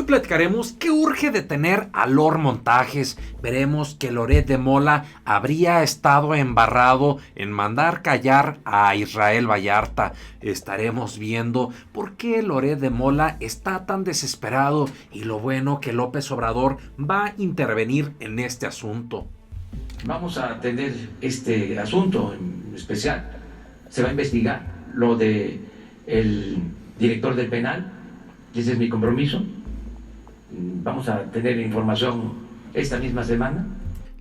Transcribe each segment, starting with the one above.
Hoy platicaremos qué urge detener a Lord Montajes. Veremos que Loret de Mola habría estado embarrado en mandar callar a Israel Vallarta. Estaremos viendo por qué Loret de Mola está tan desesperado y lo bueno que López Obrador va a intervenir en este asunto. Vamos a atender este asunto en especial. Se va a investigar lo de el director del penal, ese es mi compromiso. Vamos a tener información esta misma semana.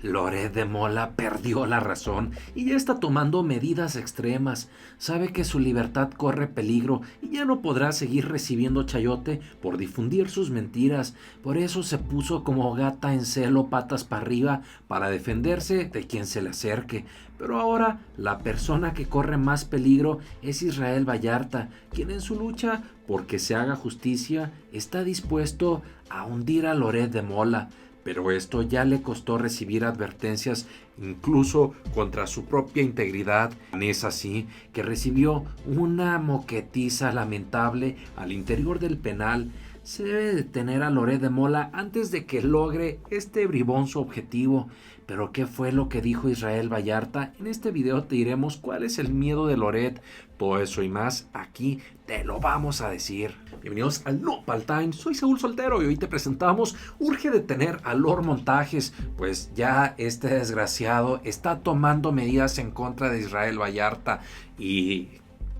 Loret de Mola perdió la razón y ya está tomando medidas extremas. Sabe que su libertad corre peligro y ya no podrá seguir recibiendo chayote por difundir sus mentiras. Por eso se puso como gata en celo, patas para arriba, para defenderse de quien se le acerque. Pero ahora la persona que corre más peligro es Israel Vallarta, quien en su lucha porque se haga justicia está dispuesto a hundir a Loret de Mola. Pero esto ya le costó recibir advertencias incluso contra su propia integridad. Es así que recibió una moquetiza lamentable al interior del penal. Se debe detener a Loret de Mola antes de que logre este bribón su objetivo. Pero ¿qué fue lo que dijo Israel Vallarta? En este video te diremos cuál es el miedo de Loret. Todo eso y más aquí te lo vamos a decir. Bienvenidos al Nopal Time, soy Saúl Soltero y hoy te presentamos urge detener a Lord Montajes, pues ya este desgraciado está tomando medidas en contra de Israel Vallarta y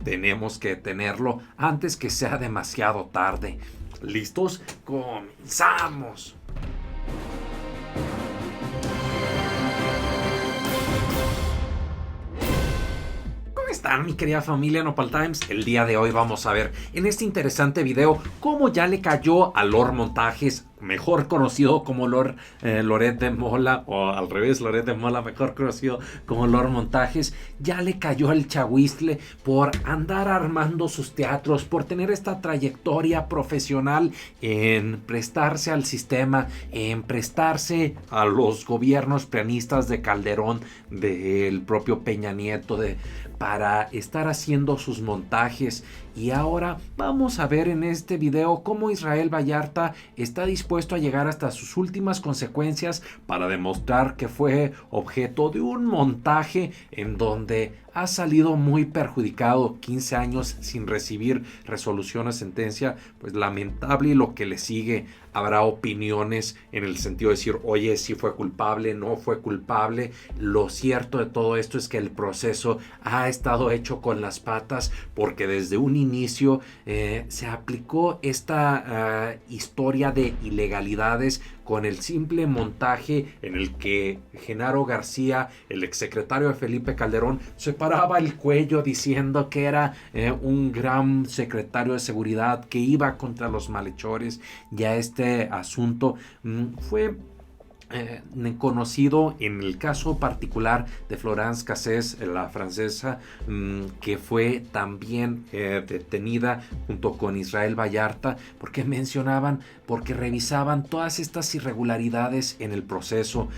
tenemos que detenerlo antes que sea demasiado tarde. ¿Listos? ¡Comenzamos! ¿Cómo están, mi querida familia Nopal Times? El día de hoy vamos a ver en este interesante video cómo ya le cayó a Lord Montajes, mejor conocido como Loret de Mola, o al revés, Loret de Mola, mejor conocido como Lord Montajes. Ya le cayó el chahuizle por andar armando sus teatros, por tener esta trayectoria profesional en prestarse al sistema, en prestarse a los gobiernos prianistas de Calderón, del propio Peña Nieto, para estar haciendo sus montajes. Y ahora vamos a ver en este video cómo Israel Vallarta está dispuesto a llegar hasta sus últimas consecuencias para demostrar que fue objeto de un montaje en donde ha salido muy perjudicado. 15 años sin recibir resolución o sentencia, pues lamentable, y lo que le sigue. Habrá opiniones en el sentido de decir, oye, si fue culpable, no fue culpable. Lo cierto de todo esto es que el proceso ha estado hecho con las patas, porque desde un inicio se aplicó esta historia de ilegalidades con el simple montaje en el que Genaro García, el exsecretario de Felipe Calderón, se paraba el cuello diciendo que era un gran secretario de seguridad que iba contra los malhechores. Ya este asunto fue conocido en el caso particular de Florence Cassés, la francesa, que fue también detenida junto con Israel Vallarta porque revisaban todas estas irregularidades en el proceso.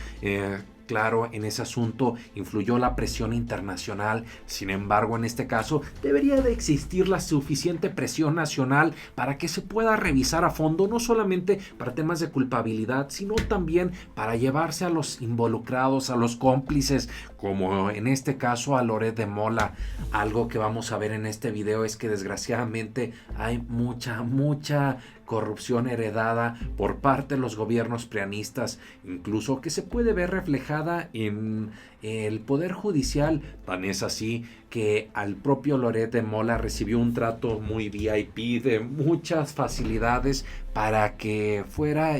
Claro, en ese asunto influyó la presión internacional. Sin embargo, en este caso debería de existir la suficiente presión nacional para que se pueda revisar a fondo, no solamente para temas de culpabilidad, sino también para llevarse a los involucrados, a los cómplices, como en este caso a Loret de Mola. Algo que vamos a ver en este video es que desgraciadamente hay mucha corrupción heredada por parte de los gobiernos prianistas, incluso que se puede ver reflejada en el Poder Judicial. Tan es así que al propio Loret de Mola recibió un trato muy VIP, de muchas facilidades para que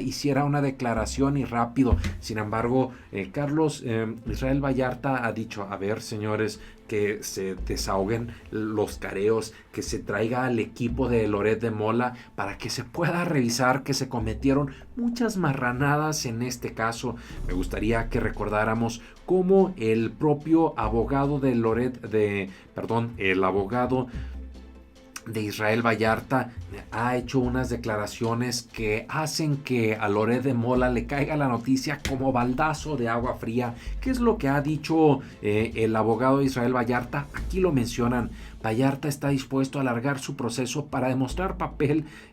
hiciera una declaración y rápido. Sin embargo, Israel Vallarta ha dicho, a ver, señores, que se desahoguen los careos, que se traiga al equipo de Loret de Mola para que se pueda revisar que se cometieron muchas marranadas en este caso. Me gustaría que recordáramos cómo el propio abogado de el abogado de Israel Vallarta ha hecho unas declaraciones que hacen que a Loret de Mola le caiga la noticia como baldazo de agua fría. ¿Qué es lo que ha dicho el abogado de Israel Vallarta? Aquí lo mencionan. Vallarta está dispuesto a alargar su proceso para demostrar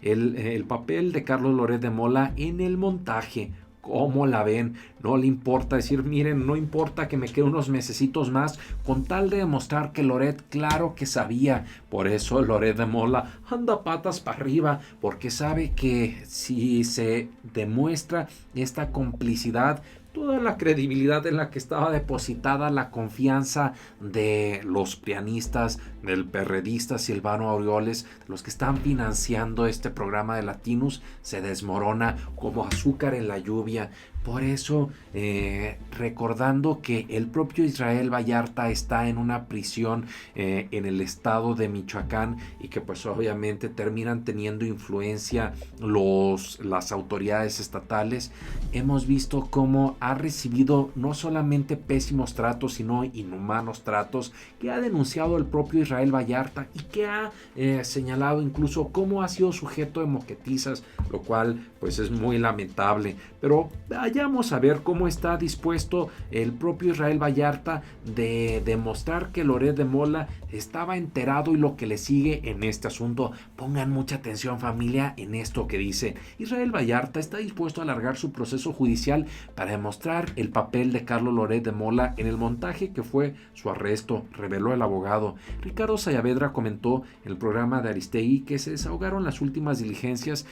el papel de Carlos Loret de Mola en el montaje. ¿Cómo la ven? No le importa decir, miren, no importa que me quede unos mesecitos más, con tal de demostrar que Loret, claro que sabía. Por eso Loret de Mola anda patas para arriba, porque sabe que si se demuestra esta complicidad, toda la credibilidad en la que estaba depositada la confianza de los prianistas, del perredista Silvano Aureoles, los que están financiando este programa de Latinus, se desmorona como azúcar en la lluvia. Por eso, recordando que el propio Israel Vallarta está en una prisión en el estado de Michoacán y que pues obviamente terminan teniendo influencia las autoridades estatales, hemos visto cómo ha recibido no solamente pésimos tratos, sino inhumanos tratos, que ha denunciado el propio Israel Vallarta y que ha señalado incluso cómo ha sido sujeto de moquetizas, lo cual pues es muy lamentable. Pero vayamos a ver cómo está dispuesto el propio Israel Vallarta de demostrar que Loret de Mola estaba enterado y lo que le sigue en este asunto. Pongan mucha atención, familia, en esto que dice. Israel Vallarta está dispuesto a alargar su proceso judicial para demostrar el papel de Carlos Loret de Mola en el montaje que fue su arresto, reveló el abogado. Ricardo Sayavedra comentó en el programa de Aristegui que se desahogaron las últimas diligencias,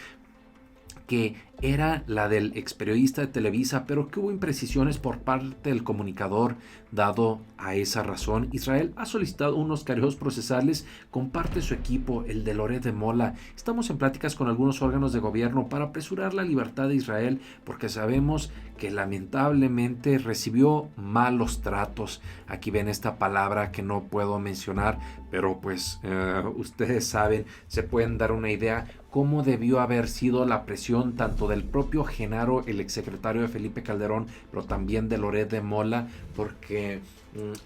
que era la del experiodista de Televisa, pero que hubo imprecisiones por parte del comunicador. Dado a esa razón, Israel ha solicitado unos cargos procesales con parte de su equipo, el de Loret de Mola. Estamos en pláticas con algunos órganos de gobierno para apresurar la libertad de Israel, porque sabemos que lamentablemente recibió malos tratos. Aquí ven esta palabra que no puedo mencionar, pero pues ustedes saben, se pueden dar una idea cómo debió haber sido la presión tanto del propio Genaro, el exsecretario de Felipe Calderón, pero también de Loret de Mola, porque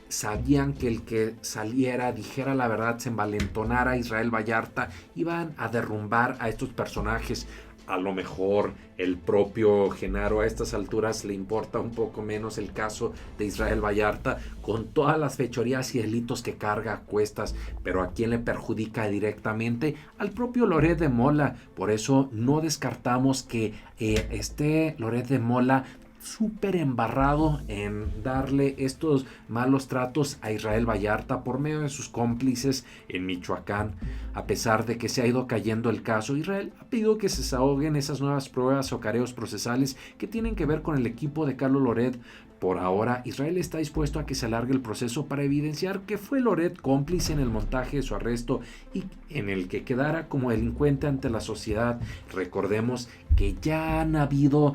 sabían que el que saliera, dijera la verdad, se envalentonara a Israel Vallarta, iban a derrumbar a estos personajes. A lo mejor el propio Genaro a estas alturas le importa un poco menos el caso de Israel Vallarta, con todas las fechorías y delitos que carga a cuestas, pero a quién le perjudica directamente, al propio Loret de Mola. Por eso no descartamos que esté Loret de Mola súper embarrado en darle estos malos tratos a Israel Vallarta por medio de sus cómplices en Michoacán. A pesar de que se ha ido cayendo el caso, Israel ha pedido que se desahoguen esas nuevas pruebas o careos procesales que tienen que ver con el equipo de Carlos Loret. Por ahora, Israel está dispuesto a que se alargue el proceso para evidenciar que fue Loret cómplice en el montaje de su arresto y en el que quedara como delincuente ante la sociedad. Recordemos que ya han habido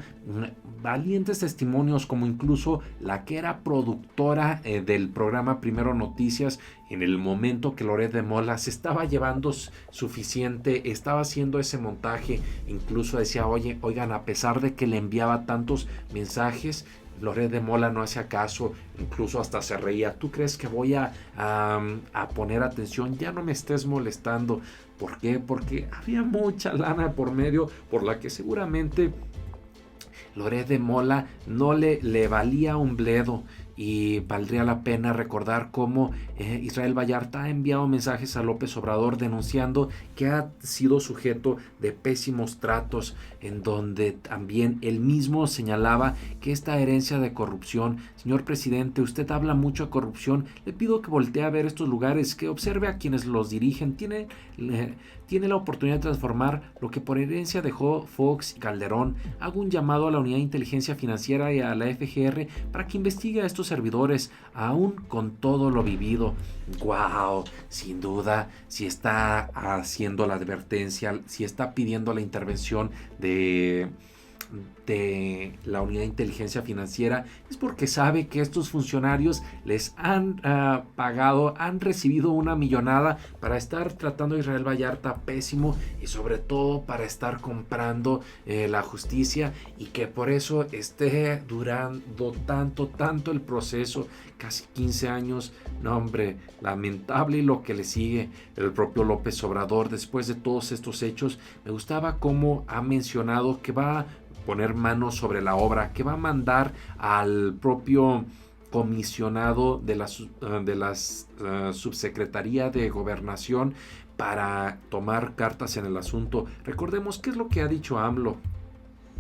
valientes testimonios, como incluso la que era productora del programa Primero Noticias, en el momento que Loret de Mola se estaba llevando suficiente, estaba haciendo ese montaje, incluso decía, oigan, a pesar de que le enviaba tantos mensajes, Loret de Mola no hacía caso, incluso hasta se reía. ¿Tú crees que voy a poner atención? Ya no me estés molestando. ¿Por qué? Porque había mucha lana por medio, por la que seguramente Loret de Mola no le valía un bledo. Y valdría la pena recordar cómo Israel Vallarta ha enviado mensajes a López Obrador denunciando que ha sido sujeto de pésimos tratos, en donde también él mismo señalaba que esta herencia de corrupción, señor presidente, usted habla mucho de corrupción, le pido que voltee a ver estos lugares, que observe a quienes los dirigen, tiene la oportunidad de transformar lo que por herencia dejó Fox y Calderón. Hago un llamado a la Unidad de Inteligencia Financiera y a la FGR para que investigue a estos servidores, aún con todo lo vivido. Wow, sin duda, si está haciendo la advertencia, si está pidiendo la intervención de de la unidad de inteligencia financiera es porque sabe que estos funcionarios les han pagado, han recibido una millonada para estar tratando a Israel Vallarta pésimo y sobre todo para estar comprando la justicia, y que por eso esté durando tanto el proceso, casi 15 años. No, hombre, lamentable lo que le sigue. El propio López Obrador, después de todos estos hechos, me gustaba cómo ha mencionado que va a poner manos sobre la obra, que va a mandar al propio comisionado de la subsecretaría de Gobernación para tomar cartas en el asunto. Recordemos qué es lo que ha dicho AMLO.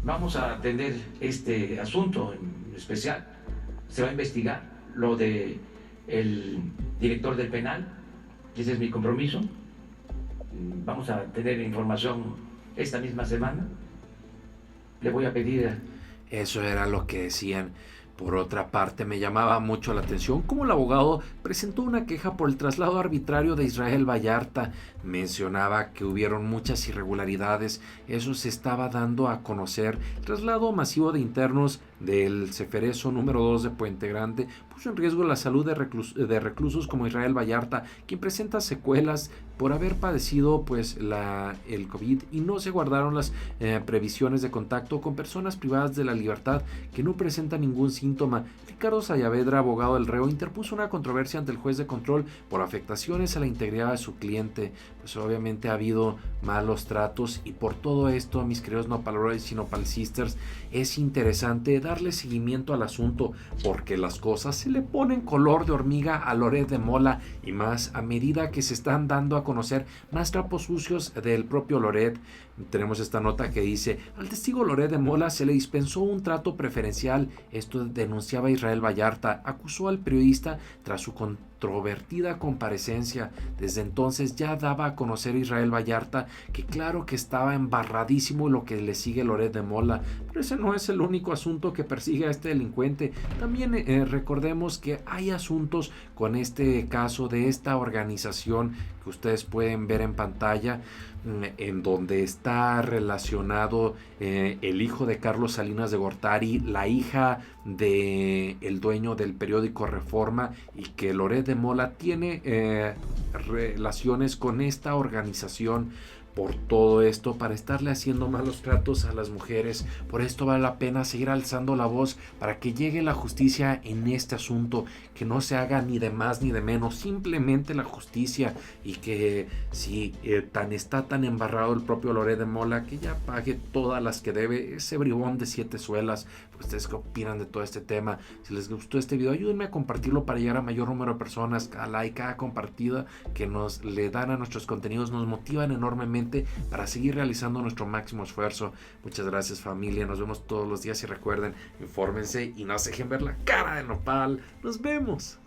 Vamos a atender este asunto en especial. Se va a investigar lo de el director del penal, ese es mi compromiso. Vamos a tener información esta misma semana. Le voy a pedir. Eso era lo que decían. Por otra parte, me llamaba mucho la atención cómo el abogado presentó una queja por el traslado arbitrario de Israel Vallarta. Mencionaba que hubieron muchas irregularidades. Eso se estaba dando a conocer. El traslado masivo de internos del Ceferezo número 2 de Puente Grande puso en riesgo la salud de reclusos como Israel Vallarta, quien presenta secuelas por haber padecido el COVID, y no se guardaron las previsiones de contacto con personas privadas de la libertad que no presentan ningún síntoma. Ricardo Sayavedra, abogado del reo, interpuso una controversia ante el juez de control por afectaciones a la integridad de su cliente. Pues obviamente ha habido malos tratos, y por todo esto, mis queridos Nopaloids y Nopal Sisters, es interesante darle seguimiento al asunto, porque las cosas se le ponen color de hormiga a Loret de Mola, y más a medida que se están dando a conocer más trapos sucios del propio Loret. Tenemos esta nota que dice: al testigo Loret de Mola se le dispensó un trato preferencial. Esto denunciaba Israel Vallarta. Acusó al periodista tras su controvertida comparecencia. Desde entonces ya daba a conocer Israel Vallarta que claro que estaba embarradísimo lo que le sigue Loret de Mola, pero ese no es el único asunto que persigue a este delincuente. También recordemos que hay asuntos con este caso de esta organización que ustedes pueden ver en pantalla, en donde está relacionado el hijo de Carlos Salinas de Gortari, la hija de el dueño del periódico Reforma, y que Loret de Mola tiene relaciones con esta organización. Por todo esto, para estarle haciendo malos tratos a las mujeres. Por esto vale la pena seguir alzando la voz para que llegue la justicia en este asunto, que no se haga ni de más ni de menos, simplemente la justicia, y que si está tan embarrado el propio Loret de Mola, que ya pague todas las que debe, ese bribón de 7 suelas. ¿Ustedes qué opinan de todo este tema? Si les gustó este video, ayúdenme a compartirlo para llegar a mayor número de personas. Cada like, cada compartida que nos le dan a nuestros contenidos nos motivan enormemente para seguir realizando nuestro máximo esfuerzo. Muchas gracias, familia. Nos vemos todos los días, y recuerden, infórmense y no se dejen ver la cara de nopal. Nos vemos.